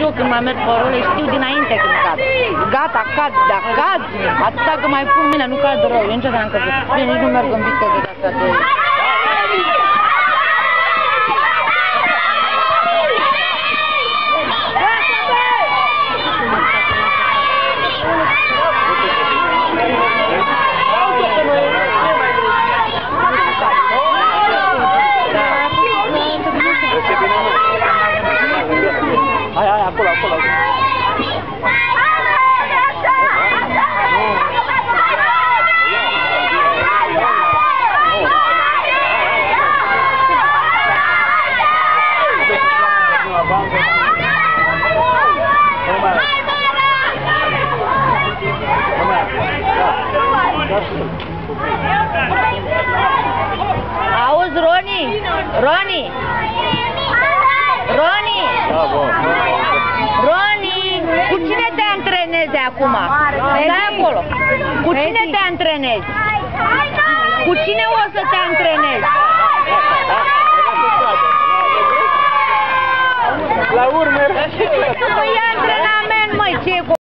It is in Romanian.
eu când mai merg pe role, știu dinainte când cad. Gata, cad, dar cad, atâta că mai pun mine, nu cad rău. Eu niciodată n-am căzut. Bine, nici nu merg în bită de asta de... Hai, acolo. Auzi, Roni? Roni, cu cine te antrenezi acum? Stai acolo. Cu cine te antrenezi? Cu cine o să te antrenezi? La urmă!